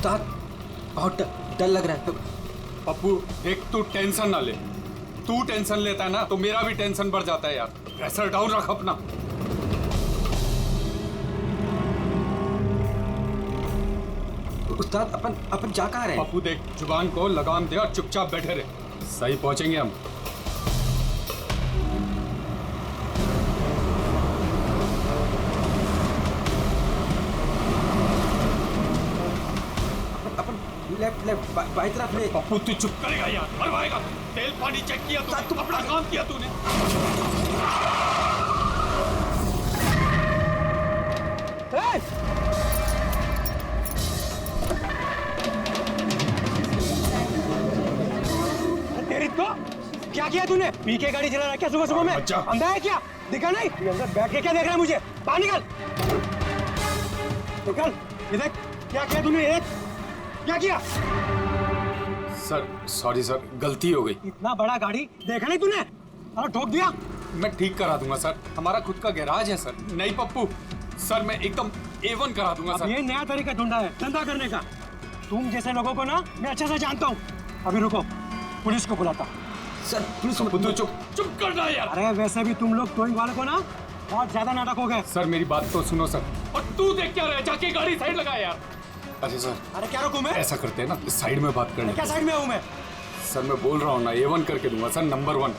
उस्ताद बहुत डर लग रहा है। पप्पू देख, तू टेंशन ना ले। तू टेंशन लेता है ना तो मेरा भी टेंशन बढ़ जाता है यार। प्रेशर डाउन रख अपना। उस्ताद अपन जा कहाँ रहे हैं? पप्पू देख, जुबान को लगाम दे और चुपचाप बैठे रहे। सही पहुंचेंगे हम। लेफ्ट लेफ्ट बाई तरफ ले। पप्पू तू चुप करेगा यार, मरवाएगा। तेल पानी चेक किया तू, अपना काम किया तूने। तेरी तो क्या किया तूने? पी के गाड़ी चला रहा क्या सुबह सुबह में? अंधा है क्या? दिखा नहीं? अंदर बैठ के क्या देख रहा है मुझे? बाहर निकल। निकल। ये देख क्या किया तूने? ये क्या किया? सर सॉरी सर, गलती हो गई। इतना बड़ा गाड़ी देखा नहीं तूने? और ठोक दिया। मैं ठीक करा दूंगा सर, हमारा खुद का गैराज है सर। नहीं पप्पू सर, मैं एकदम A1 करा दूंगा सर। ये नया तरीका ढूंढा है धंधा करने का। तुम जैसे लोगों को ना मैं अच्छे से जानता हूँ। अभी रुको, पुलिस को बुलाता हूँ। सर पुलिस तू चुप करना यार। अरे वैसे भी तुम लोग टोइंग वाले को ना बहुत ज्यादा नाटक हो गए। सर मेरी बात तो सुनो सर। और तू देख क्या रहे, जाके गाड़ी साइड लगा यार। अरे सर, अरे क्या रुकूं मैं? ऐसा करते हैं ना, साइड में बात करने। क्या साइड में हूँ मैं? सर मैं बोल रहा हूँ ना, A1 करके दूंगा सर, नंबर 1।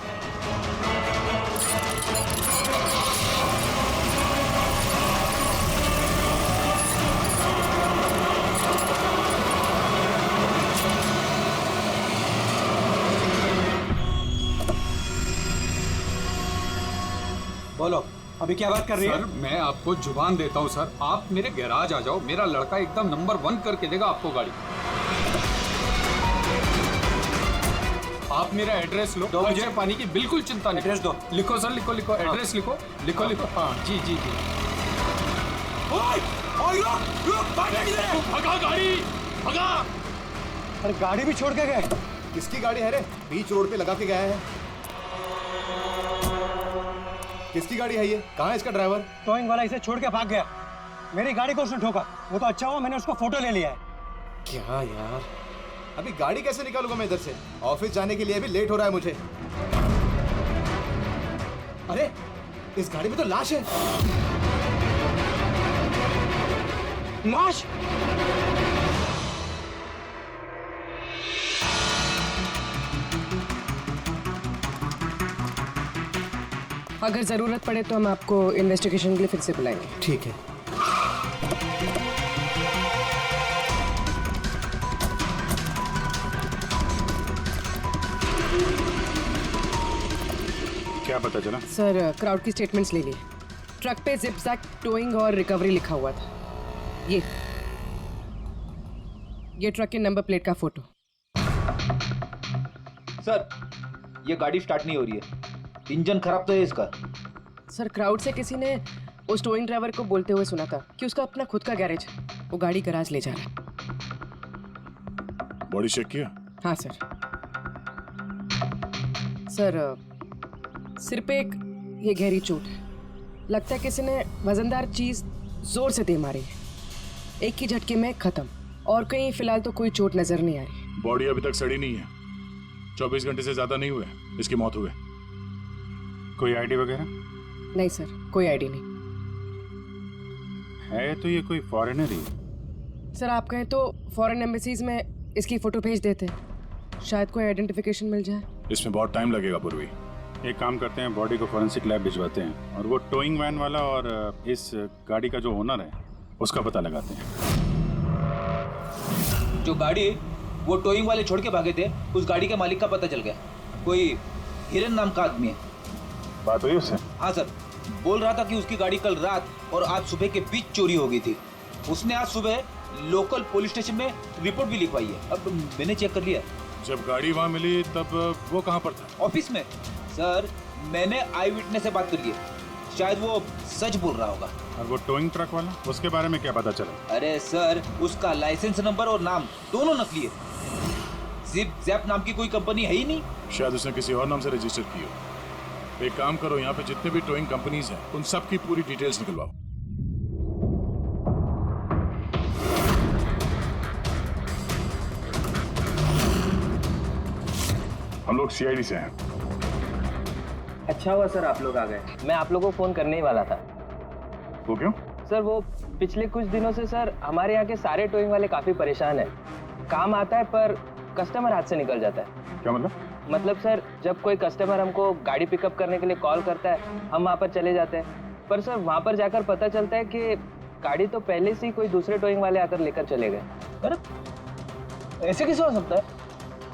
बोलो अभी क्या बात कर रही है? सर मैं आपको जुबान देता हूँ सर, आप मेरे गैराज आ जाओ, मेरा लड़का एकदम नंबर 1 करके देगा आपको गाड़ी। आप मेरा एड्रेस लो, मुझे पानी की बिल्कुल चिंता नहीं। एड्रेस दो। लिखो सर, लिखो एड्रेस लिखो। हाँ जी जी जी। भगा गाड़ी, भगा। अरे गाड़ी भी छोड़ के गए। किसकी गाड़ी है रे? बीच रोड पे लगा के गया है। किसकी गाड़ी है ये? कहाँ है इसका ड्राइवर? टोइंग वाला इसे छोड़ के भाग गया। मेरी गाड़ी को उसने ठोका। वो तो अच्छा हुआ मैंने उसको फोटो ले लिया है। क्या यार, अभी गाड़ी कैसे निकालूंगा मैं इधर से? ऑफिस जाने के लिए भी लेट हो रहा है मुझे। अरे इस गाड़ी में तो लाश है। लाश? अगर जरूरत पड़े तो हम आपको इन्वेस्टिगेशन के लिए फिर से बुलाएंगे। ठीक है। क्या पता चला? सर क्राउड की स्टेटमेंट्स ले लिए। ट्रक पे जिप-जैक टोइंग और रिकवरी लिखा हुआ था। ये ट्रक के नंबर प्लेट का फोटो। सर ये गाड़ी स्टार्ट नहीं हो रही है, इंजन खराब तो है इसका। सर क्राउड से किसी ने उस टोइंग ड्राइवर को बोलते हुए सुना था कि उसका अपना खुद का गैरेज है, वो गाड़ी गैराज ले जा रहा है। बॉडी चेक किया? हाँ सर। सर सिर पे एक ये गहरी चोट है, लगता है किसी ने वजनदार चीज जोर से दे मारी है। एक ही झटके में खत्म, और कहीं फिलहाल तो कोई चोट नजर नहीं आ रही। बॉडी अभी तक सड़ी नहीं है, 24 घंटे से ज्यादा नहीं हुए इसकी मौत हुए। कोई आईडी वगैरह? नहीं सर, कोई आईडी नहीं है। तो ये कोई फॉरेनर ही? सर आप कहें तो फॉरेन एम्बेसीज में इसकी फोटो भेज देते हैं, शायद कोई आइडेंटिफिकेशन मिल जाए। इसमें बहुत टाइम लगेगा पूर्वी। एक काम करते हैं, बॉडी को फॉरेंसिक लैब भिजवाते हैं और वो टोइंग वैन वाला और इस गाड़ी का जो ओनर है उसका पता लगाते हैं। जो गाड़ी वो टोइंग वाले छोड़ के भागे थे, उस गाड़ी के मालिक का पता चल गया। कोई हिरन नाम का आदमी है। बात हुई उससे? हाँ सर, बोल रहा था कि उसकी गाड़ी कल रात और आज सुबह के बीच चोरी हो गई थी। उसने आज सुबह लोकल पुलिस स्टेशन में रिपोर्ट भी लिखवाई है। अब मैंने चेक कर लिया। जब गाड़ी वहाँ मिली तब वो कहाँ पर था? ऑफिस में। सर मैंने आई विटनेस से बात करी है, शायद वो सच बोल रहा होगा। और वो टोइंग ट्रक वाला, उसके बारे में क्या पता चला? अरे सर उसका लाइसेंस नंबर और नाम दोनों नकली है। जिप जैप नाम की कोई कंपनी है ही नहीं। शायद उसने किसी और नाम से रजिस्टर की हो। एक काम करो, यहाँ पे जितने भी टोइंग कंपनीज हैं उन सब की पूरी डिटेल्स निकलवाओ। हम लोग सीआईडी से हैं। अच्छा हुआ सर आप लोग आ गए। मैं आप लोगों को फोन करने ही वाला था। वो क्यों? सर वो पिछले कुछ दिनों से सर हमारे यहाँ के सारे टोइंग वाले काफी परेशान हैं। काम आता है पर कस्टमर हाथ से निकल जाता है। क्या मतलब? मतलब सर जब कोई कस्टमर हमको गाड़ी पिकअप करने के लिए कॉल करता है हम वहाँ पर चले जाते हैं, पर सर वहाँ पर जाकर पता चलता है कि गाड़ी तो पहले से ही कोई दूसरे टोइंग वाले आकर लेकर चले गए। अरे ऐसे कैसे हो सकता है?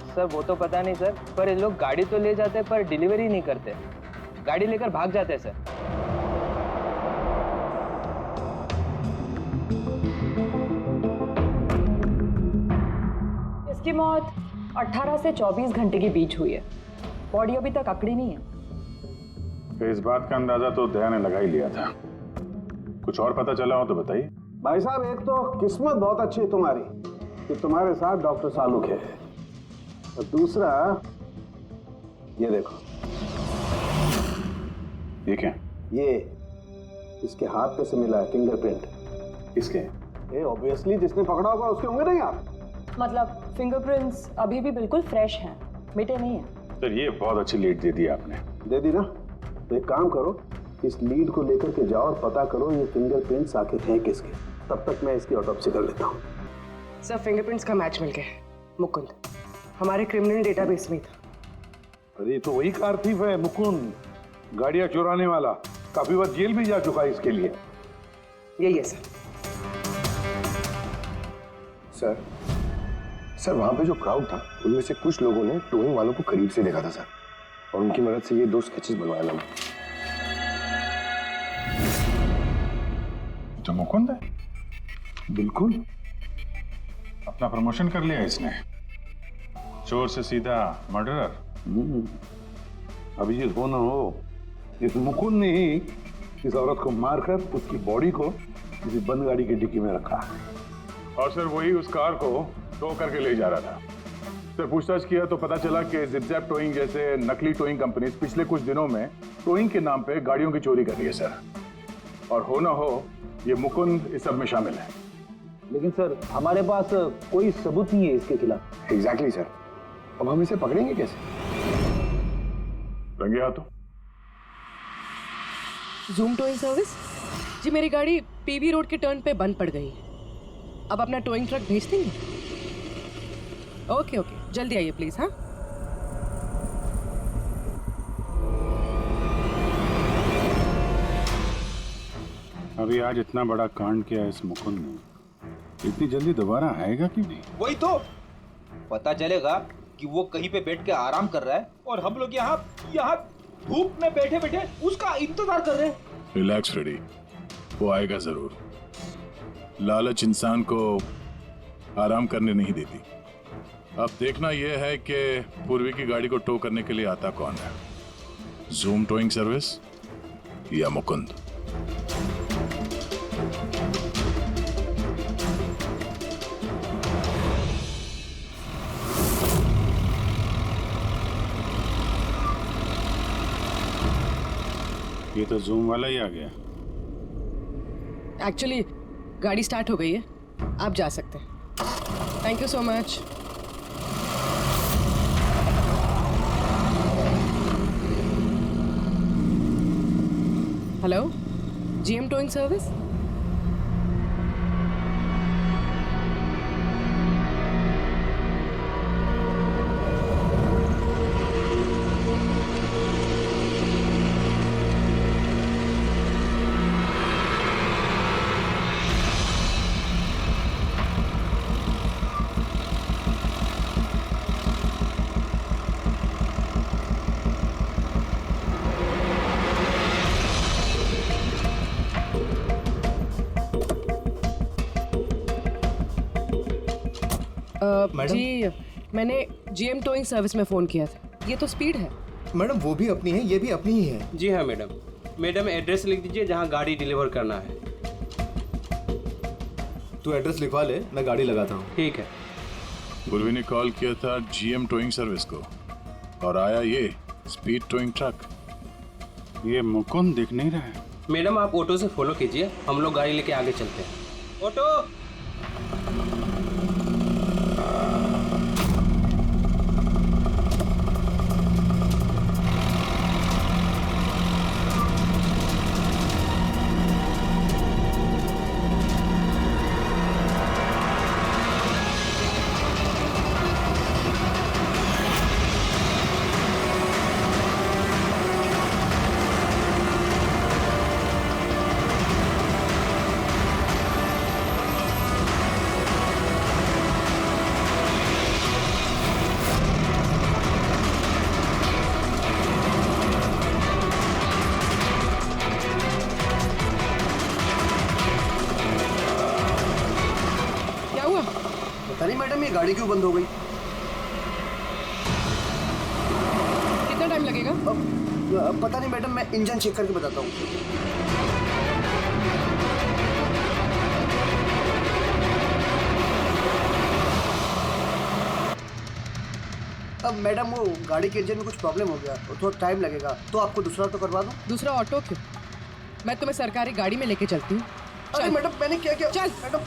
सर वो तो पता नहीं सर, पर ये लोग गाड़ी तो ले जाते हैं पर डिलीवरी नहीं करते, गाड़ी लेकर भाग जाते हैं सर। इसकी मौत 18 से 24 घंटे के बीच हुई है। बॉडी अभी तक अकड़ी नहीं है। तो इस बात का अंदाजा तो दया ने लगा ही लिया था। कुछ और पता चला हो तो बताइए। भाई साहब, एक तो किस्मत बहुत अच्छी है तुम्हारी कि तुम्हारे साथ डॉक्टर सालुक है, और दूसरा ये देखो। ये क्या? ये इसके हाथ पे से मिला है फिंगरप्रिंट। किसके? ये ऑब्वियसली जिसने पकड़ा होगा उसके होंगे नहीं आप? मतलब फिंगरप्रिंट्स अभी भी बिल्कुल फ्रेश हैं, मिटे नहीं हैं। सर ये बहुत अच्छी लीड दे दी आपने। दे दी ना? तो एक काम करो, इस लीड को लेकर के जाओ और पता करो ये फिंगरप्रिंट्स आखिर हैं किसके। तब तक मैं इसकी ऑटोप्सी कर लेता हूँ। सर फिंगरप्रिंट्स का मैच मिल गया। मुकुंद हमारे क्रिमिनल डेटाबेस में था। अरे तो वही कार थीफ है मुकुंद, गाड़ियाँ चुराने वाला। काफी बार जेल भी जा चुका है इसके लिए। यही है सर। सर वहां पे जो क्राउड था उनमें से कुछ लोगों ने टोइंग वालों को करीब से देखा था सर, और उनकी मदद से ये 2 स्केचेस बनवाया मैंने। तो मुकुंद है? बिल्कुल। अपना प्रमोशन कर लिया इसने, चोर से सीधा मर्डरर। अभी ये हो ना हो, इस मुकुंद ने ही इस औरत को मारकर उसकी बॉडी को किसी बंद गाड़ी की डिक्की में रखा। और सर वही उस कार को टो करके ले जा रहा था। सर पूछताछ किया तो पता चला कि जिपजैप टोइंग जैसे नकली टोइंग कंपनी पिछले कुछ दिनों में टोइंग के नाम पे गाड़ियों की चोरी कर रही है सर। और हो ना हो ये मुकुंद इस सब में शामिल है। लेकिन सर हमारे पास कोई सबूत नहीं है इसके खिलाफ। एग्जैक्टली सर, अब हम इसे पकड़ेंगे कैसे? रंगे हाथों। जूम टोइंग सर्विस जी, मेरी गाड़ी पीबी रोड के टर्न पे बंद पड़ गई। अब अपना टोइंग ट्रक भेज देंगे? ओके ओके, जल्दी आइए प्लीज। हाँ अभी आज इतना बड़ा कांड किया इस मुकुंद ने, इतनी जल्दी दोबारा आएगा क्यों नहीं? वही तो पता चलेगा कि वो कहीं पे बैठ के आराम कर रहा है और हम लोग यहाँ धूप में बैठे बैठे उसका इंतजार कर रहे हैं। रिलैक्स फ्रेडी, वो आएगा जरूर। लालच इंसान को आराम करने नहीं देती। अब देखना यह है कि पूर्वी की गाड़ी को टो करने के लिए आता कौन है, जूम टोइंग सर्विस या मुकुंद। ये तो जूम वाला ही आ गया। एक्चुअली गाड़ी स्टार्ट हो गई है, आप जा सकते हैं। Thank you so much. Hello, GM towing service. जी मैंने जीएम टोइंग सर्विस में फ़ोन किया था। ये तो स्पीड है। मैडम वो भी अपनी है, ये भी अपनी ही है। जी हाँ मैडम। मैडम एड्रेस लिख दीजिए जहाँ गाड़ी डिलीवर करना है। तू एड्रेस लिखवा ले, मैं गाड़ी लगाता हूँ। ठीक है। पूर्वी ने कॉल किया था जीएम टोइंग सर्विस को और आया ये स्पीड टोइंग ट्रक। ये मुकुंद दिख नहीं रहा है। मैडम आप ऑटो से फॉलो कीजिए, हम लोग गाड़ी लेके आगे चलते हैं। ऑटो। ये गाड़ी क्यों बंद हो गई? कितना टाइम लगेगा? पता नहीं मैडम, मैं इंजन चेक करके बताता हूँ। अब मैडम वो गाड़ी के इंजन में कुछ प्रॉब्लम हो गया, तो थोड़ा टाइम लगेगा, तो आपको दूसरा तो करवा दूं? दूसरा ऑटो क्यों? मैं तुम्हें सरकारी गाड़ी में लेके चलती हूँ। अरे मैडम, मैंने क्या किया? चल मैडम।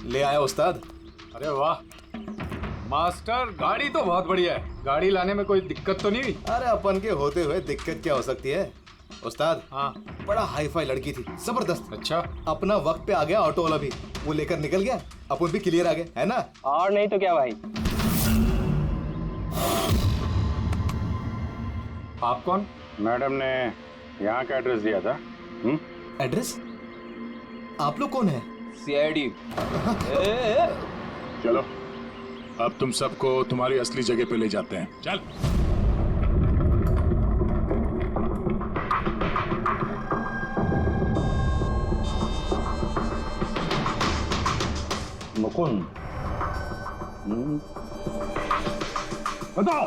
ले आया उस्ताद। अरे वाह मास्टर, गाड़ी तो बहुत बढ़िया है। गाड़ी लाने में कोई दिक्कत तो नहीं हुई? अरे अपन के होते हुए दिक्कत क्या हो सकती है उस्ताद? हाँ, बड़ा हाई फाई लड़की थी, जबरदस्त। अच्छा, अपना वक्त पे आ गया ऑटो वाला भी, वो लेकर निकल गया, अपन भी क्लियर आ गए, है ना? और नहीं तो क्या भाई। आप कौन? मैडम ने यहाँ का एड्रेस दिया था। एड्रेस? आप लोग कौन है? सीआईडी। चलो अब तुम सबको तुम्हारी असली जगह पे ले जाते हैं। चल। मुकुंद, बताओ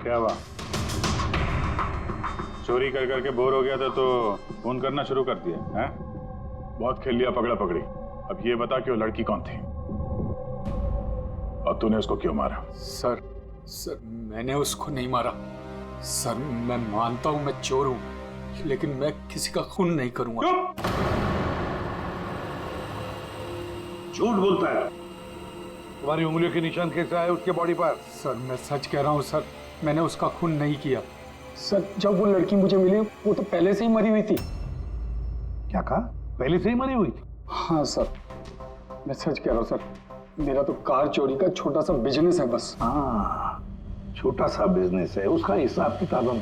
क्या हुआ? चोरी कर करके बोर हो गया था तो फोन करना शुरू कर दिया है? बहुत खेल लिया पकड़ा पकड़ी। अब ये बता कि वो लड़की कौन थी और तूने उसको क्यों मारा? सर मैंने उसको नहीं मारा। सर मैं मानता हूं मैं चोर हूं, लेकिन मैं किसी का खून नहीं करूंगा। झूठ बोलता है। तुम्हारी उंगलियों के निशान कैसे आए उसके बॉडी पर? सर मैं सच कह रहा हूं सर, मैंने उसका खून नहीं किया। सर जब वो लड़की मुझे मिली वो तो पहले से ही मरी हुई थी। क्या कहा? पहले से ही मरी हुई थी? हाँ सर, मैं सच कह रहा हूँ सर। मेरा तो कार चोरी का छोटा सा बिजनेस है बस। हाँ, छोटा सा बिजनेस है, उसका हिसाब किताब हम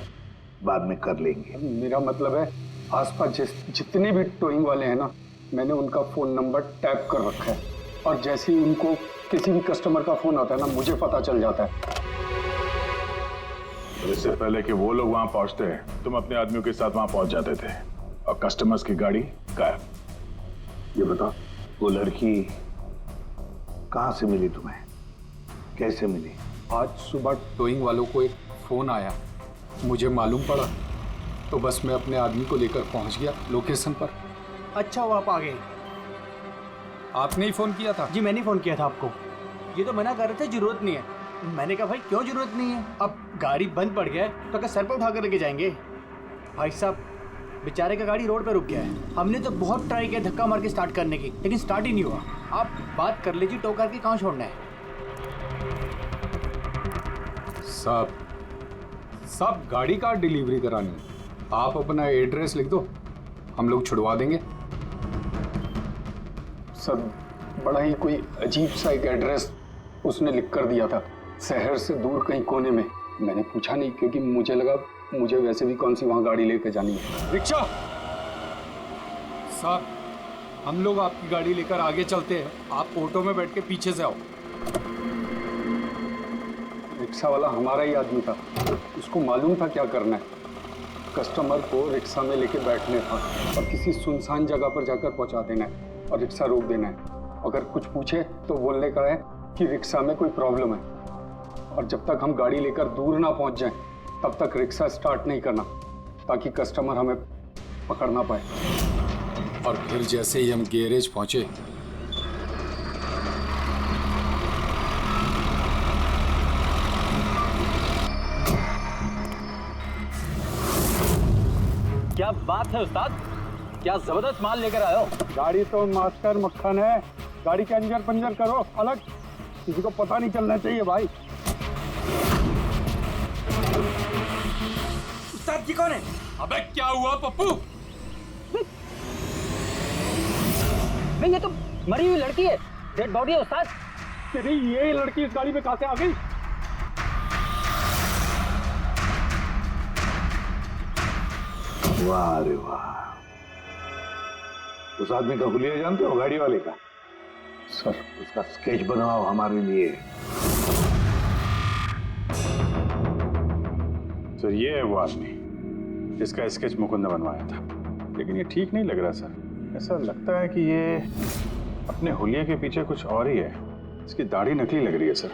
बाद में कर लेंगे। मेरा मतलब है आसपास जितने भी टोइंग वाले हैं ना, मैंने उनका फोन नंबर टैप कर रखा है और जैसे ही उनको किसी भी कस्टमर का फोन आता है ना, मुझे पता चल जाता है। तो इससे पहले कि वो लोग वहां पहुंचते तुम अपने आदमियों के साथ वहां पहुंच जाते थे और कस्टमर्स की गाड़ी गायब। ये बताओ, वो लड़की कहाँ से मिली तुम्हें? कैसे मिली? आज सुबह टोइंग वालों को एक फोन आया, मुझे मालूम पड़ा तो बस मैं अपने आदमी को लेकर पहुंच गया लोकेशन पर। अच्छा वो आप आ गए? आपने ही फोन किया था? जी मैंने फोन किया था आपको। ये तो मना कर रहे थे जरूरत नहीं है। मैंने कहा भाई क्यों जरूरत नहीं है, अब गाड़ी बंद पड़ गया है तो क्या सर पर उठा कर लेके जाएंगे? भाई साहब बेचारे का गाड़ी रोड पे रुक गया है। हमने तो बहुत ट्राई किया धक्का मार के स्टार्ट करने की, लेकिन स्टार्ट ही नहीं हुआ। आप बात कर लीजिए, टो करके कहाँ छोड़ना है? सब गाड़ी का डिलीवरी करानी है। आप अपना एड्रेस लिख दो, हम लोग छुड़वा देंगे। सर बड़ा ही कोई अजीब सा एक एड्रेस उसने लिख कर दिया था, शहर से दूर कहीं कोने में। मैंने पूछा नहीं क्योंकि मुझे लगा मुझे वैसे भी कौन सी वहां गाड़ी लेकर जानी है। रिक्शा साहब, हम लोग आपकी गाड़ी लेकर आगे चलते हैं, आप ऑटो में बैठ के पीछे से आओ। रिक्शा वाला हमारा ही आदमी था, उसको मालूम था क्या करना है। कस्टमर को रिक्शा में लेके बैठने था और किसी सुनसान जगह पर जाकर पहुंचा देना है और रिक्शा रोक देना है। अगर कुछ पूछे तो बोलने का है कि रिक्शा में कोई प्रॉब्लम है, और जब तक हम गाड़ी लेकर दूर ना पहुंच जाएं तब तक रिक्शा स्टार्ट नहीं करना, ताकि कस्टमर हमें पकड़ ना पाए। और फिर जैसे ही हम गैरेज पहुंचे, क्या बात है उस्ताद, क्या जबरदस्त माल लेकर आए हो। गाड़ी तो मास्टर मक्खन है, गाड़ी के अंजर पंजर करो अलग, किसी को पता नहीं चलना चाहिए भाई। उस्ताद जी कौन है? अबे क्या हुआ पप्पू? नहीं ये तो मरी हुई लड़की है, डेड बॉडी है उस्ताद। तेरी ये लड़की इस गाड़ी में कहां से आ गई? वाह रे वाह, उस आदमी का हुलिया जानते हो, गाड़ी वाले का? सर उसका स्केच बनाओ हमारे लिए। सर ये है वो आदमी जिसका स्केच मुकुंद ने बनवाया था, लेकिन ये ठीक नहीं लग रहा सर। ऐसा लगता है कि ये अपने हुलिया के पीछे कुछ और ही है। इसकी दाढ़ी नकली लग रही है सर।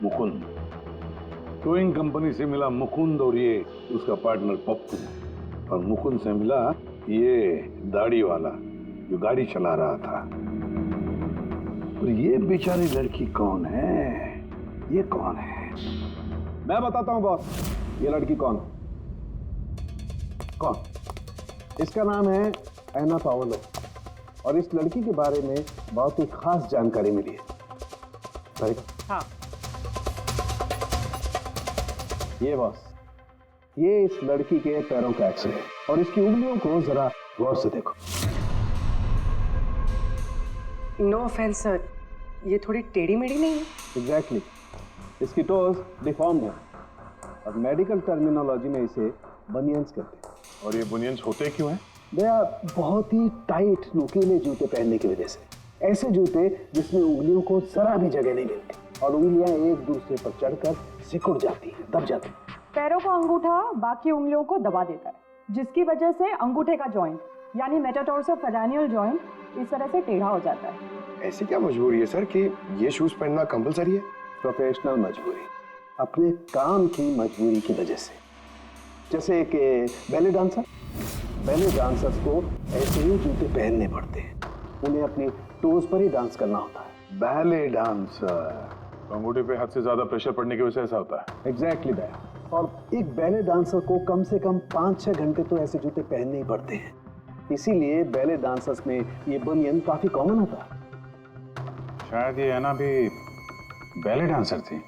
मुकुंद, टोइंग कंपनी से मिला मुकुंद और ये उसका पार्टनर पप्पू, और मुकुंद से मिला ये दाढ़ी वाला जो गाड़ी चला रहा था। और ये बेचारी लड़की कौन है? ये कौन है? मैं बताता हूं बॉस, ये लड़की कौन? कौन? इसका नाम है एना पाओलो, और इस लड़की के बारे में बहुत ही खास जानकारी मिली है। हाँ। ये बॉस, ये इस लड़की के पैरों का एक्सरे है, और इसकी उंगलियों को जरा गौर से देखो। नो ऑफेंस सर, ये थोड़ी टेढ़ी मेढ़ी नहीं है? एग्जैक्टली, इसकी टोज डिफॉर्म्ड है, और मेडिकल टर्मिनोलॉजी में इसे बनियंस कहते हैं। और ये बुनियंस होते क्यों हैं? भैया बहुत ही टाइट नुकीले जूते पहनने की वजह से, ऐसे जूते जिसमें उंगलियों को जरा भी जगह नहीं मिलती और उंगलियां एक दूसरे पर चढ़कर सिकुड़ जाती हैं, दब जाती हैं। पैरों का अंगूठा बाकी उंगलियों को दबा देता है, जिसकी वजह से अंगूठे का जॉइंट यानी मेटाटार्सोफेरेनियल जॉइंट इस तरह से टेढ़ा हो जाता है। ऐसी क्या मजबूरी है सर कि ये शूज पहनना कंपलसरी है? प्रोफेशनल मजबूरी, अपने काम की मजबूरी की वजह से। जैसे कि बैले डांसर्स को ऐसे ही जूते पहनने पड़ते हैं, उन्हें अपनी टोज पर ही डांस करना होता है। बैले डांसर, अंगूठे पे हद से ज्यादा प्रेशर पड़ने की वजह से ऐसा होता है। एग्जैक्टली भैया, और एक बैले डांसर को कम से कम 5-6 घंटे तो ऐसे जूते पहनने ही पड़ते हैं, इसीलिए बैले डांसर्स में ये बनियन काफी कॉमन होता है। शायद ये एना भी बैले डांसर थी।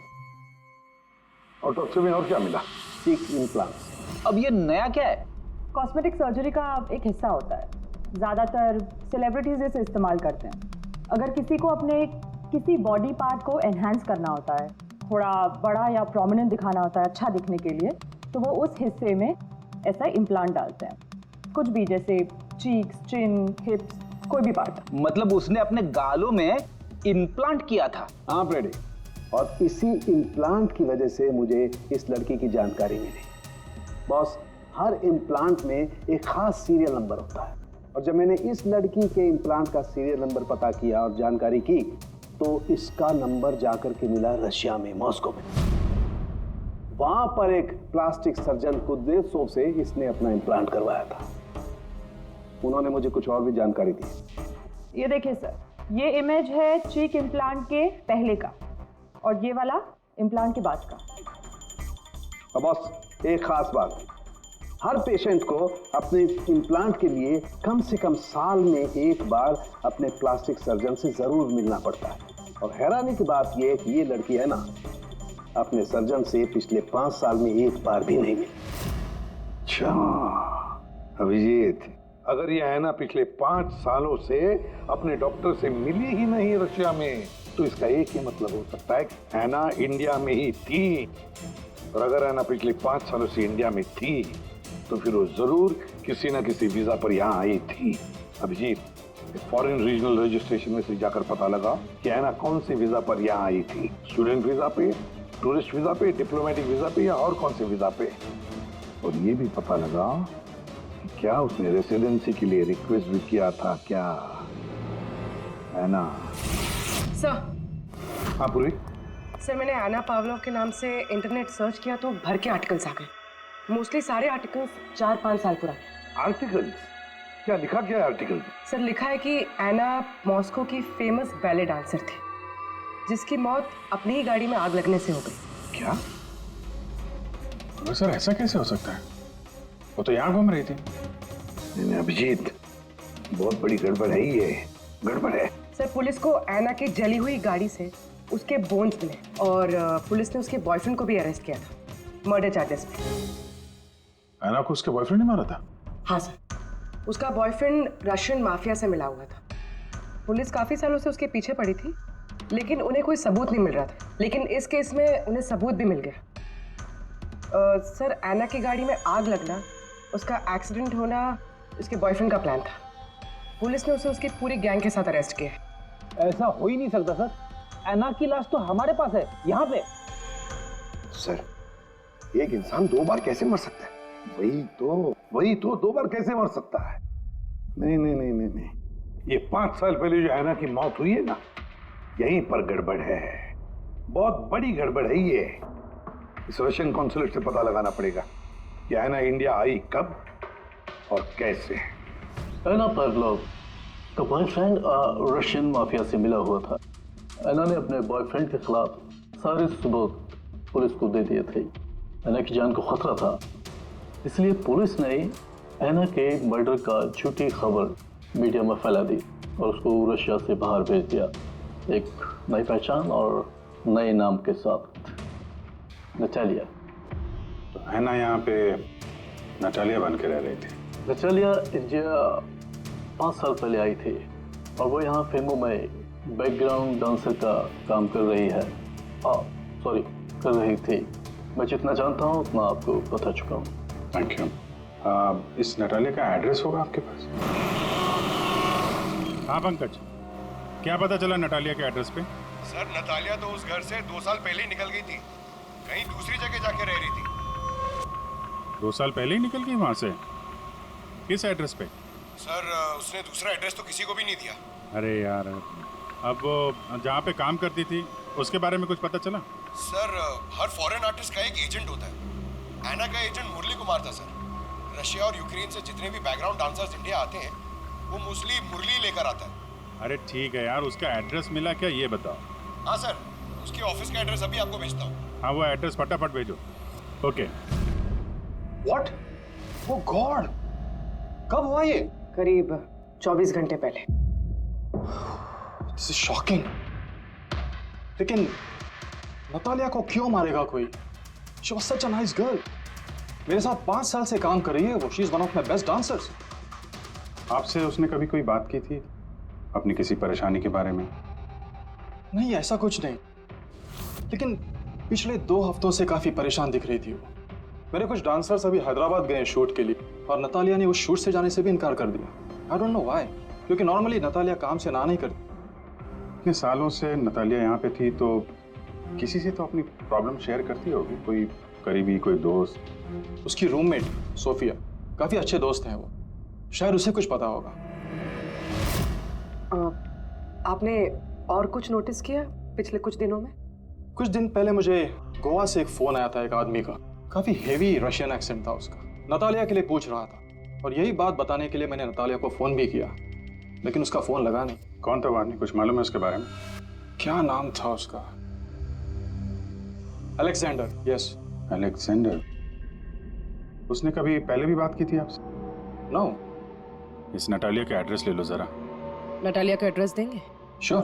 और टॉक्सी में और क्या मिला? चीक इम्प्लांट्स। अब ये नया क्या है? कॉस्मेटिक सर्जरी का एक हिस्सा होता है, ज़्यादातर सेलिब्रिटीज इसे इस्तेमाल करते हैं। अगर किसी को अपने किसी बॉडी पार्ट को एनहांस करना होता है, थोड़ा बड़ा या प्रोमिनेंट दिखाना होता है अच्छा दिखने के लिए, तो वो उस हिस्से में ऐसा इम्प्लांट डालते हैं, कुछ भी, जैसे चीक्स, चिन, हिप्स, कोई भी पार्ट। मतलब उसने अपने गालों में इम्प्लांट किया था? हाँ ब्रेडी, और इसी इम्प्लांट की वजह से मुझे इस लड़की की जानकारी मिली। बॉस, हर इम्प्लांट में एक खास सीरियल नंबर होता है, और जब मैंने इस लड़की के इम्प्लांट का सीरियल नंबर पता किया और जानकारी की, तो इसका नंबर जाकर के मिला रशिया में, मॉस्को में। वहां पर एक प्लास्टिक सर्जन कुद्रेसोव से इसने अपना इम्प्लांट करवाया था। उन्होंने मुझे कुछ और भी जानकारी दी। ये देखिए सर, ये इमेज है चीक इम्प्लांट के पहले का, और ये वाला इम्प्लांट के बाद का। अब बॉस एक खास बात, हर पेशेंट को अपने इम्प्लांट के लिए कम से कम साल में एक बार अपने प्लास्टिक सर्जन से जरूर मिलना पड़ता है। और हैरानी की बात यह है कि ये लड़की है ना, अपने सर्जन से पिछले 5 साल में एक बार भी नहीं मिली। अच्छा अभिजीत, अगर ये है ना पिछले 5 सालों से अपने डॉक्टर से मिली ही नहीं रशिया में, तो इसका एक ही मतलब हो सकता है कि हैना इंडिया में ही थी। और अगर हैना पिछले 5 सालों से इंडिया में थी, तो फिर वो जरूर किसी ना किसी वीजा पर यहाँ आई थी। अभिजीत, फॉरेन रीजनल रजिस्ट्रेशन में से जाकर पता लगा कि हैना कौन से वीजा पर यहाँ आई थी, स्टूडेंट वीजा पे, टूरिस्ट वीजा पे, डिप्लोमेटिक वीजा पे, या और कौन से वीजा पे। और ये भी पता लगा कि क्या उसने रेसिडेंसी के लिए रिक्वेस्ट भी किया था क्या, है ना? सर। हाँ पूरी? सर, मैंने एना पावलोव के नाम से इंटरनेट सर्च किया तो भर के आर्टिकल्स आ गए। मोस्टली सारे आर्टिकल्स 4-5 साल पुराने। आर्टिकल्स? क्या लिखा क्या है आर्टिकल में? सर, लिखा है कि एना मॉस्को की फेमस बैले डांसर थी, जिसकी मौत अपनी ही गाड़ी में आग लगने से हो गई। क्या? सर ऐसा कैसे हो सकता है? वो तो यहाँ घूम रही थी। नहीं अभिजीत, बहुत बड़ी गड़बड़ है ये, गड़बड़ है। सर, पुलिस को एना की जली हुई गाड़ी से उसके बोन्स मिले, और पुलिस ने उसके बॉयफ्रेंड को भी अरेस्ट किया था मर्डर चार्जेस पे। एना को उसके बॉयफ्रेंड ने मारा था? हाँ सर, उसका बॉयफ्रेंड रशियन माफिया से मिला हुआ था। पुलिस काफी सालों से उसके पीछे पड़ी थी, लेकिन उन्हें कोई सबूत नहीं मिल रहा था। लेकिन इस केस में उन्हें सबूत भी मिल गया। सर, एना की गाड़ी में आग लगना, उसका एक्सीडेंट होना, उसके बॉयफ्रेंड का प्लान था। पुलिस ने उसे उसकी पूरी गैंग के साथ अरेस्ट किया है। ऐसा हो ही नहीं सकता सर, ऐना की लाश तो हमारे पास है यहाँ पे। सर, एक इंसान 2 बार कैसे मर सकता है? वही तो 2 बार कैसे मर सकता है? नहीं, ये 5 साल पहले जो ऐना की मौत हुई है ना, यहीं पर गड़बड़ है, बहुत बड़ी गड़बड़ है ये। इस रशियन कॉन्सुलेट से पता लगाना पड़ेगा कि ऐना इंडिया आई कब और कैसे। ऐना पावलोव का बॉयफ्रेंड रशियन माफिया से मिला हुआ था। ऐना ने अपने बॉयफ्रेंड के खिलाफ सारे सबूत पुलिस को दे दिए थे। ऐना की जान को खतरा था, इसलिए पुलिस ने ऐना के मर्डर का झूठी खबर मीडिया में फैला दी और उसको रशिया से बाहर भेज दिया, एक नई पहचान और नए नाम के साथ, नटालिया। तो ऐना यहाँ पे नटालिया बन के रह रही थी। नटालिया इंडिया 5 साल पहले आई थी और वो यहाँ फिल्मों में बैकग्राउंड डांसर का काम कर रही है। कर रही थी। मैं जितना जानता हूँ उतना आपको बता चुका हूँ। Thank you. इस नटालिया का एड्रेस होगा आपके पास? हाँ पंकज, क्या पता चला नटालिया के एड्रेस पे? सर, नतालिया तो उस घर से 2 साल पहले ही निकल गई थी, कहीं दूसरी जगह जाके रह रही थी। 2 साल पहले ही निकल गई वहां से? किस एड्रेस पे? सर, उसने दूसरा एड्रेस तो किसी को भी नहीं दिया। अरे यार, अब वो जहाँ पे काम करती थी उसके बारे में कुछ पता चला? सर, हर फॉरेन आर्टिस्ट का एक एजेंट होता है। ऐना का एजेंट मुरली कुमार था सर। रशिया और यूक्रेन से जितने भी बैकग्राउंड डांसर्स इंडिया आते हैं वो मोस्टली मुरली लेकर आता है। अरे ठीक है यार, उसका एड्रेस मिला क्या ये बताओ। हाँ सर, उसके ऑफिस का एड्रेस अभी आपको भेजता हूँ। हाँ, वो एड्रेस फटाफट भेजो। ओके। व्हाट? ओ गॉड, कब हुआ ये? करीब 24 घंटे पहले। This is shocking. लेकिन नतालिया को क्यों मारेगा कोई? She was such a nice girl. मेरे साथ 5 साल से काम कर रही है वो। She is one of my best dancers. आपसे उसने कभी कोई बात की थी अपनी किसी परेशानी के बारे में? नहीं, ऐसा कुछ नहीं, लेकिन पिछले 2 हफ्तों से काफी परेशान दिख रही थी वो। मेरे कुछ डांसर्स अभी हैदराबाद गए शूट के लिए और नतालिया ने उस शूट से जाने से भी इनकार कर दिया। आई डोंट नो व्हाई, क्योंकि नॉर्मली नतालिया काम से ना नहीं करती। इतने सालों से नतालिया यहाँ पे थी तो किसी से तो अपनी प्रॉब्लम शेयर करती होगी, कोई करीबी, कोई दोस्त। उसकी रूममेट सोफिया, काफी अच्छे दोस्त हैं वो, शायद उसे कुछ पता होगा। आपने और कुछ नोटिस किया पिछले कुछ दिनों में? कुछ दिन पहले मुझे गोवा से एक फोन आया था एक आदमी का, काफी हेवी रशियन एक्सेंट था उसका। नतालिया के लिए पूछ रहा था और यही बात बताने के लिए मैंने नतालिया को फोन भी किया, लेकिन उसका फोन लगा नहीं। कौन था वो आदमी, कुछ मालूम है उसके बारे में? क्या नाम था उसका? अलेक्जेंडर। Yes, Alexander. उसने कभी पहले भी बात की थी आपसे? नो। इस नटालिया का एड्रेस ले लो जरा। नटालिया का एड्रेस देंगे? श्योर।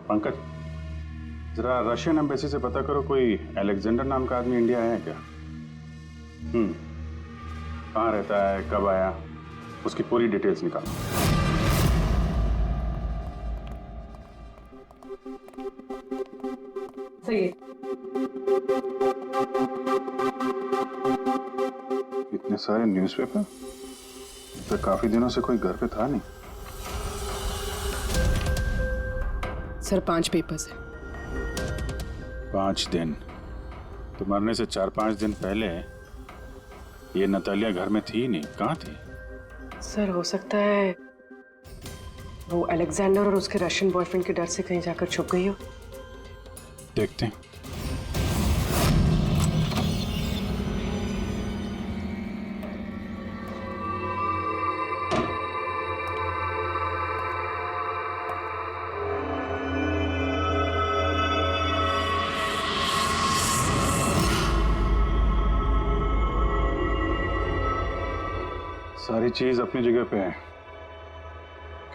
पंकज, जरा रशियन एम्बेसी से पता करो कोई अलेक्जेंडर नाम का आदमी इंडिया है क्या? कहाँ रहता है, कब आया, उसकी पूरी डिटेल्स निकालो। सही है। इतने सारे न्यूज़पेपर, तो काफी दिनों से कोई घर पे था नहीं। सर 5 पेपर्स है। 5 दिन? तो मरने से 4-5 दिन पहले ये नतालिया घर में थी नहीं, कहाँ थी? सर हो सकता है वो अलेक्जेंडर और उसके रशियन बॉयफ्रेंड के डर से कहीं जाकर छुप गई हो। देखते हैं। सारी चीज अपनी जगह पे है,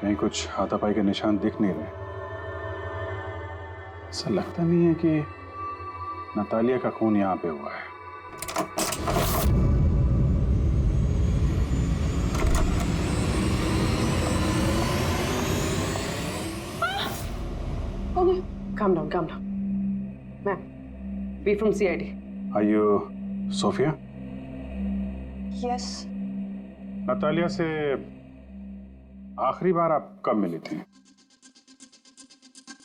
कहीं कुछ हाथापाई के निशान दिख नहीं रहे। ऐसा लगता नहीं है कि नतालिया का खून यहाँ पे हुआ है। Calm down, calm down. Ma'am, we from CID. Are you Sophia? Yes. Natalia से आखिरी बार आप कब मिली थी?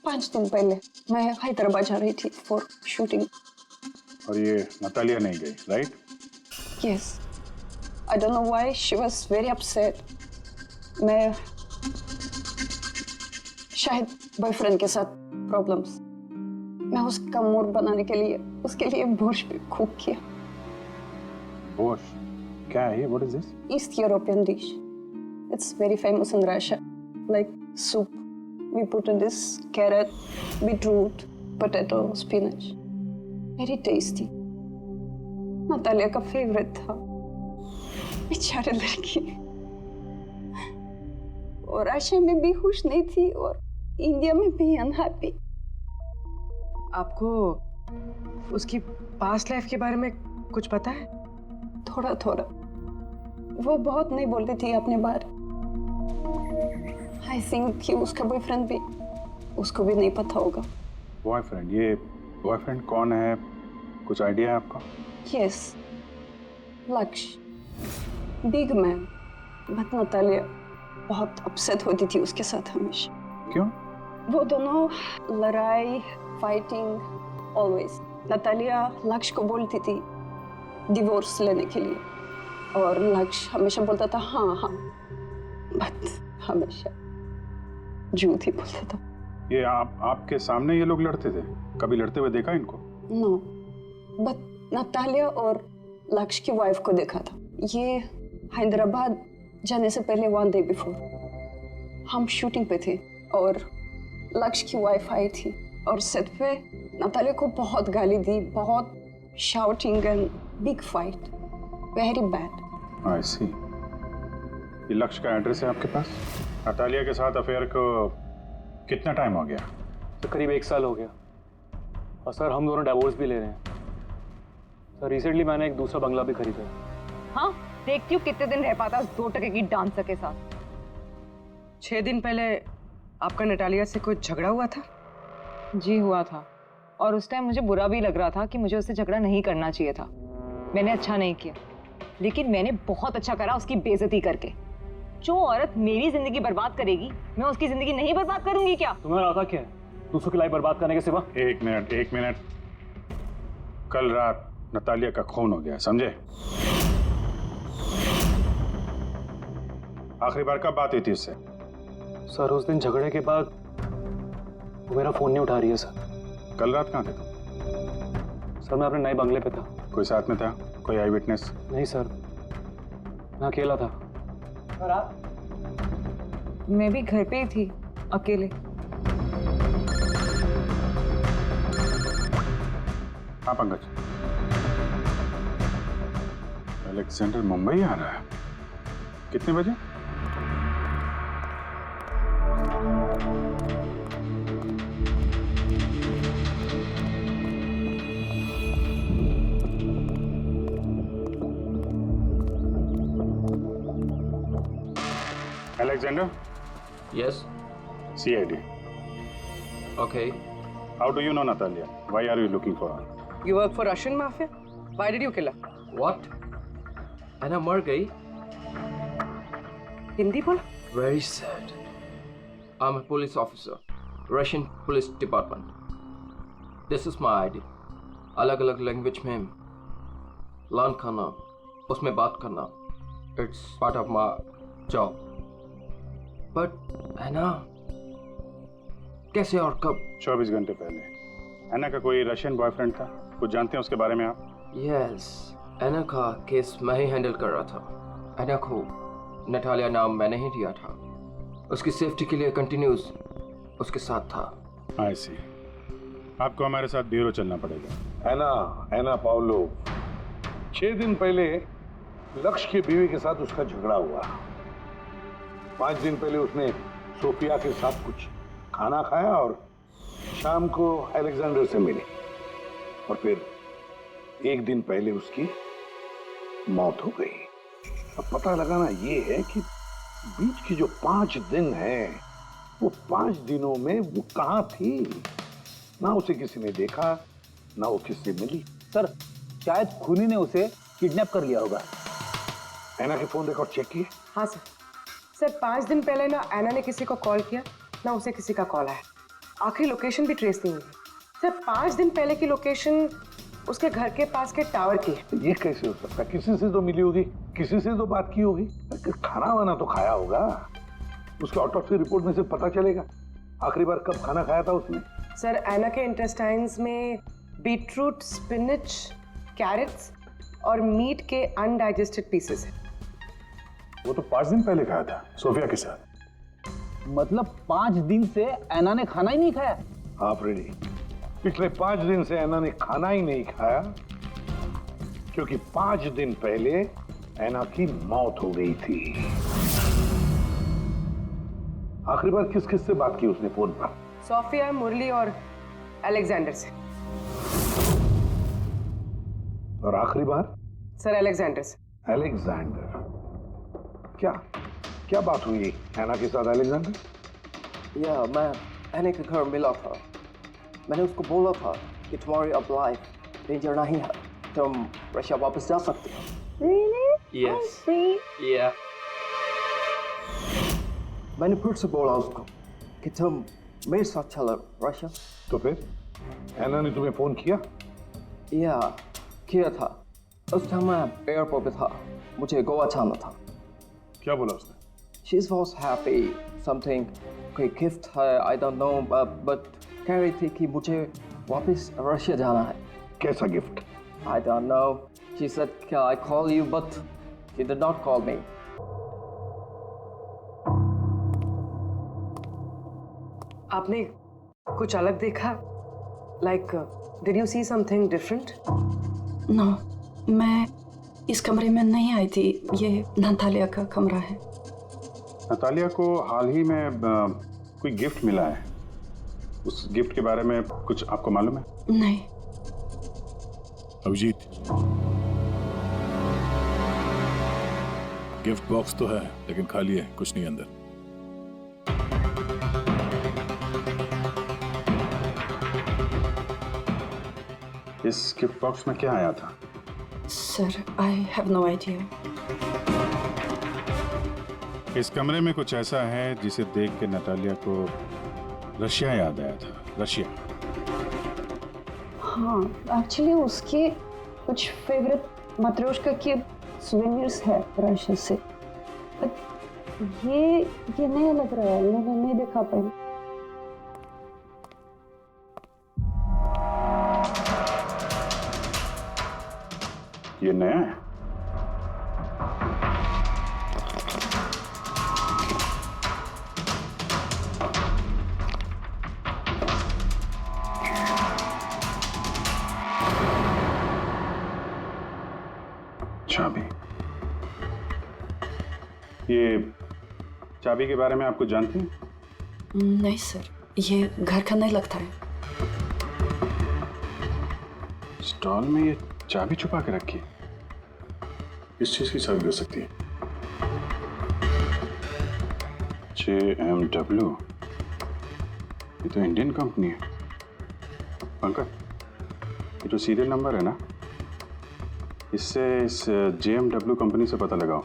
5 दिन पहले मैं हैदराबाद जा रही थी फॉर शूटिंग। और ये नतालिया नहीं गई, right? Yes, I don't know why she was very upset. मैं शायद बॉयफ्रेंड के साथ प्रॉब्लम्स। मैं उसका मूड बनाने के लिए उसके लिए बोर्श भी कुक किया। बोर्श क्या है ये? What is this? East European dish. It's very famous in Russia. Like soup. We put in this carrot, beetroot, potato, spinach. Very tasty. Natalia का फेवरेट था। बेचारी लड़की। और रशिया में भी खुश नहीं थी और इंडिया में भी अनहैप्पी। आपको उसकी पास्ट लाइफ के बारे में कुछ पता है? थोड़ा थोड़ा। वो बहुत नहीं बोलती थी अपने बारे। आई थिंक कि उसका बॉयफ्रेंड भी उसको भी नहीं पता होगा। बॉयफ्रेंड? ये बॉयफ्रेंड कौन है? कुछ आइडिया है आपका? यस, लक्ष्य, बिग मैन। बट नतालिया बहुत अपसेट होती थी उसके साथ हमेशा। क्यों? वो दोनों लड़ाई, फाइटिंग, ऑलवेज। नतालिया लक्ष्य को बोलती थी डिवोर्स लेने के लिए और लक्ष्य हमेशा बोलता था हाँ हाँ, बट हमेशा झूठ ही बोलता था। ये आपके सामने ये लोग लड़ते थे? कभी लड़ते हुए देखा इनको? नो, बट नतालिया और लक्ष्य की वाइफ को देखा था। ये हैदराबाद जाने से पहले 1 डे बिफोर हम शूटिंग पे थे और लक्ष्य की वाइफ आई थी और सेट पे नतालिया को बहुत गाली दी, बहुत shouting and big fight, very bad. I see. ये लक्ष्य का एड्रेस है आपके पास? नतालिया के साथ अफेयर को कितना टाइम हो गया? तो करीब 1 साल हो गया। और सर हम दोनों डिवोर्स भी ले रहे हैं। सर रिसेंटली मैंने एक दूसरा बंगला भी खरीदा है। हाँ, देखती हूँ कितने दिन रह पाता उस 2 टके की डांसर के साथ। 6 दिन पहले आपका नटालिया से कोई झगड़ा हुआ था? जी हुआ था, और उस टाइम मुझे बुरा भी लग रहा था कि मुझे उससे झगड़ा नहीं करना चाहिए था। मैंने अच्छा नहीं किया, लेकिन मैंने बहुत अच्छा करा उसकी बेइज्जती करके। जो औरत मेरी जिंदगी बर्बाद करेगी, मैं उसकी जिंदगी नहीं बर्बाद करूंगी क्या? तुम्हें आता क्या है दूसरों की लाइफ बर्बाद करने के सिवा? एक मिनट। कल रात नतालिया का खून हो गया, समझे? आखिरी बार कब बात हुई थी उससे? सर उस दिन झगड़े के बाद वो मेरा फोन नहीं उठा रही है सर। कल रात कहाँ थे तुम? सर मैं अपने नए बंगले पे था। कोई साथ में था? कोई आई विटनेस? नहीं सर, मैं अकेला था। और आप? मैं भी घर पे ही थी, अकेले। हाँ पंकज, अलेक्जेंडर मुंबई आ रहा है। कितने बजे? Alexander? Yes. CID. Okay. How do you know Natalia? Why are you looking for her? You work for Russian mafia? Why did you kill her? What? Anna मर गई? हिंदी बोल? Very sad. I'm a police officer, Russian Police Department. This is my ID. अलग-अलग language में learn करना, उसमें बात करना, it's part of my job. But Anna, कैसे और कब? 24 घंटे पहले एना का कोई रशियन बॉयफ्रेंड था? कुछ जानते हैं उसके बारे में आप? Yes, एना का केस मैं ही हैंडल कर रहा था। एना को नटालिया नाम मैंने ही दिया था। उसकी सेफ्टी के लिए कंटिन्यूस उसके साथ था। आई सी। आपको हमारे साथ ब्यूरो चलना पड़ेगा। एना पाउलो, 6 दिन पहले लक्ष्य की बीवी के साथ उसका झगड़ा हुआ। 5 दिन पहले उसने सोफिया के साथ कुछ खाना खाया और शाम को अलेक्जेंडर से मिली, और फिर 1 दिन पहले उसकी मौत हो गई। अब पता लगाना ये है कि बीच की जो 5 दिन हैं, वो 5 दिनों में वो कहाँ थी? ना उसे किसी ने देखा, ना वो किससे मिली। सर शायद खूनी ने उसे किडनैप कर लिया होगा। ऐना के फोन रिकॉर्ड चेक किए? हाँ सर। सर 5 दिन पहले ना ऐना ने किसी को कॉल किया ना उसे किसी का कॉल आया। आखिरी लोकेशन भी ट्रेस नहीं हुई। सर 5 दिन पहले की लोकेशन उसके घर के पास के टावर की है। ये कैसे हो सकता है? किसी से तो मिली होगी, किसी से तो बात की होगी, खाना वाना तो खाया होगा। उसके ऑटोप्सी रिपोर्ट में से पता चलेगा आखिरी बार कब खाना खाया था उसने। सर ऐना के इंटेस्टाइन्स में बीटरूट, स्पिनच, कैरेट्स और मीट के अनडाइजेस्टेड पीसेस हैं। वो तो 5 दिन पहले खाया था सोफिया के साथ। मतलब 5 दिन से ऐना ने खाना ही नहीं खाया? आप रेडी? पिछले 5 दिन से ऐना ने खाना ही नहीं खाया क्योंकि 5 दिन पहले ऐना की मौत हो गई थी। आखिरी बार किस किस से बात की उसने फोन पर? सोफिया, मुरली और अलेक्जेंडर से। और आखिरी बार? सर अलेक्जेंडर से। अलेक्जेंडर? क्या क्या बात हुई ऐना के साथ अलेक्जेंडर? या मैं ऐना के घर मिला था। मैंने उसको बोला था कि तुम्हारी अब लाइफ डेंजर नहीं है, तुम रशिया वापस जा सकते हो। Really? Yes. Oh, sweet. Yeah. मैंने फिर से बोला उसको कि तुम मेरे साथ चलो रशिया। तो फिर ऐना ने तुम्हें फोन किया? या किया था। उस टाइम मैं एयरपोर्ट पे था, मुझे गोवा जाना था। क्या बोला उसने? She was happy, something कोई गिफ्ट है, I don't know, but कह रही थी कि मुझे वापस रशिया जाना है। कैसा gift? I don't know. She said, "Can I call you?" But she did not call me. आपने कुछ अलग देखा? Like, did you see something different? No, मैं इस कमरे में नहीं आई थी। ये नतालिया का कमरा है। नतालिया को हाल ही में कोई गिफ्ट मिला है। उस गिफ्ट के बारे में कुछ आपको मालूम है? नहीं। अभिजीत, गिफ्ट बॉक्स तो है लेकिन खाली है, कुछ नहीं अंदर। इस गिफ्ट बॉक्स में क्या आया था? Sir, I have no idea. इस कमरे में कुछ ऐसा है जिसे देख के नतालिया को रशिया याद आया था। रशिया? हाँ, एक्चुअली उसके कुछ फेवरेट मात्रोश्का के सोवेनिर्स है रशिया से। ये नया लग रहा है, मैंने नहीं देखा पहले। ये नया है? चाबी। ये चाबी के बारे में आपको जानते हैं? नहीं सर, ये घर का नहीं लगता है। स्टॉल में ये चाबी छुपा के रखी है। किस चीज की चाबी हो सकती है? JMW, ये तो इंडियन कंपनी है। पंकज, ये जो सीरियल नंबर है ना, इससे इस JMW कंपनी से पता लगाओ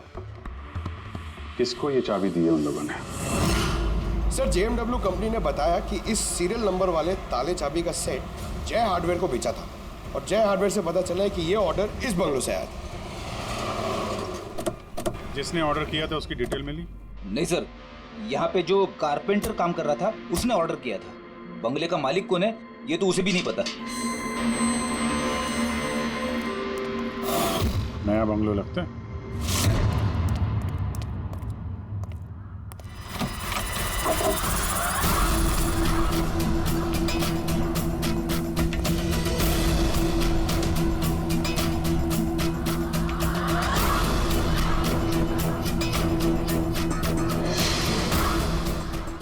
किसको ये चाबी दी है उन लोगों ने। सर, JMW कंपनी ने बताया कि इस सीरियल नंबर वाले ताले चाबी का सेट जय हार्डवेयर को बेचा था और जय हार्डवेयर से पता चला है कि ये ऑर्डर इस बंगलो से आया था। जिसने ऑर्डर किया था उसकी डिटेल मिली? नहीं सर, यहाँ पे जो कारपेंटर काम कर रहा था उसने ऑर्डर किया था। बंगले का मालिक कौन है ये तो उसे भी नहीं पता। नया बंगलो लगता है।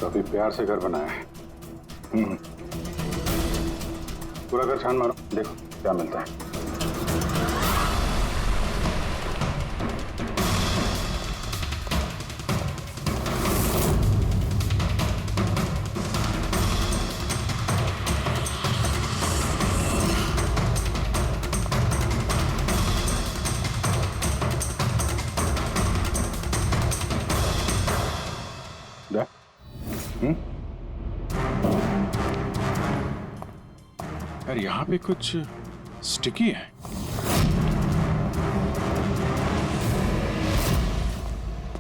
काफी प्यार से घर बनाया है। पूरा घर छान मारो, देखो क्या मिलता है। यार यहाँ पे कुछ स्टिकी है।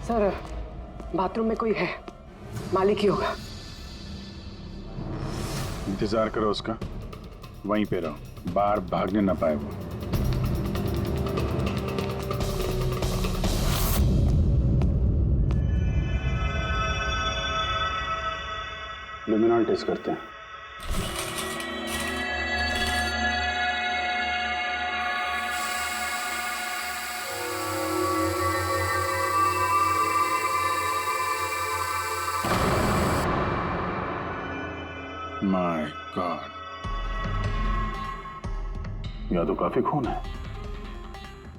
सर बाथरूम में कोई है, मालिक ही होगा। इंतजार करो उसका, वहीं पे रहो, बाहर भागने ना पाए वो। लुमिनॉल टेस्ट करते हैं। माय गॉड, यहाँ तो काफी खून है।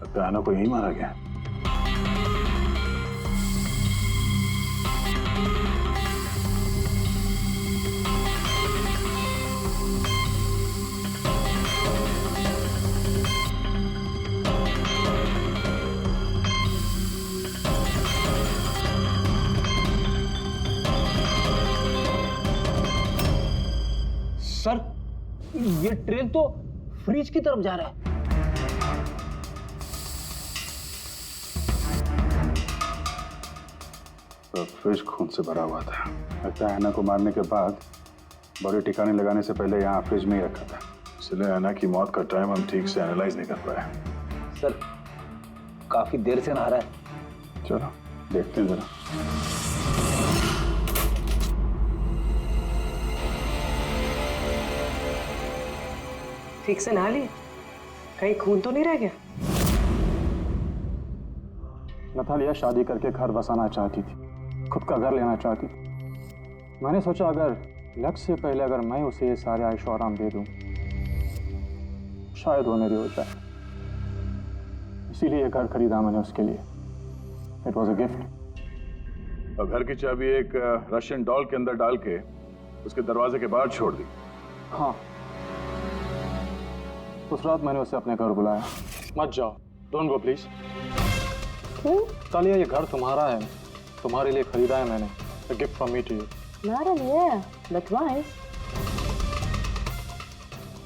लगता है आना को यही मारा गया। सर ये ट्रेन तो फ्रिज की तरफ जा रहा है। तो फ्रिज खून से भरा हुआ था। लगता है ऐना को मारने के बाद बॉडी ठिकाने लगाने से पहले यहाँ फ्रिज में ही रखा था। इसलिए ऐना की मौत का टाइम हम ठीक से एनालाइज नहीं कर पाए। सर काफी देर से नहा रहा है। चलो देखते हैं जरा। ठीक से नहा लिए? कहीं खून तो नहीं रह गया? नतालिया शादी करके घर बसाना चाहती थी, खुद का घर लेना चाहती थी। मैंने सोचा अगर लक्ष्य से पहले अगर मैं उसे ये सारे आयशो आराम दे दूं, शायद वो मेरी हो जाए। इसीलिए घर खरीदा मैंने उसके लिए। It was a gift. और घर की चाबी एक रशियन डॉल के अंदर डाल के उसके दरवाजे के बाहर छोड़ दी। हाँ, उस रात मैंने उसे अपने घर बुलाया। मत जाओ, डोंट गो प्लीज। तालिया, ये घर तुम्हारा है, तुम्हारे लिए खरीदा है मैंने। A gift from me to you. Madam, yeah, but why?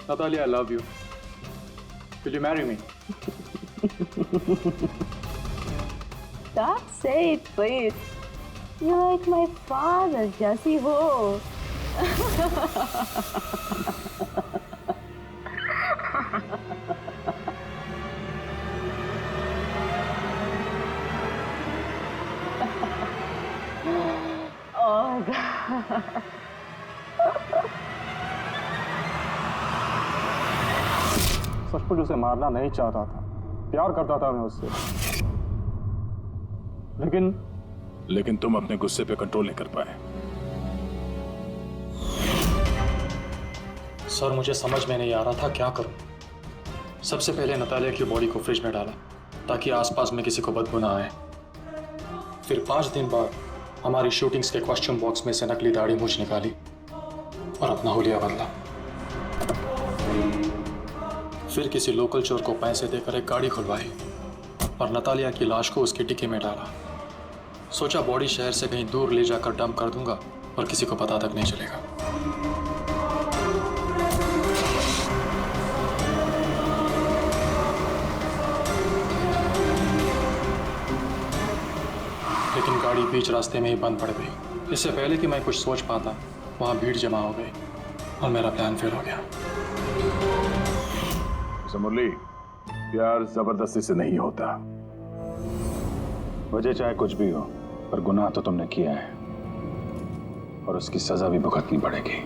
Natalia, I love you. Will you marry me? Stop saying it, please. You're like my father, Jesse Ho. Oh God. सचमुच उसे मारना नहीं चाहता था, प्यार करता था मैं उससे। लेकिन तुम अपने गुस्से पे कंट्रोल नहीं कर पाए। सर मुझे समझ में नहीं आ रहा था क्या करूं। सबसे पहले नतालिया की बॉडी को फ्रिज में डाला ताकि आसपास में किसी को बदबू ना आए। फिर 5 दिन बाद हमारी शूटिंग्स के कॉस्ट्यूम बॉक्स में से नकली दाढ़ी मूंछ निकाली और अपना हुलिया बदला। फिर किसी लोकल चोर को पैसे देकर एक गाड़ी खुलवाई और नतालिया की लाश को उसकी टिक्की में डाला। सोचा बॉडी शहर से कहीं दूर ले जाकर डंप कर दूंगा और किसी को पता तक नहीं चलेगा। लेकिन गाड़ी बीच रास्ते में ही बंद पड़ गई। इससे पहले कि मैं कुछ सोच पाता वहां भीड़ जमा हो गई और मेरा प्लान फेल हो गया। मुरली, प्यार जबरदस्ती से नहीं होता। वजह चाहे कुछ भी हो, पर गुनाह तो तुमने किया है और उसकी सजा भी भुगतनी पड़ेगी।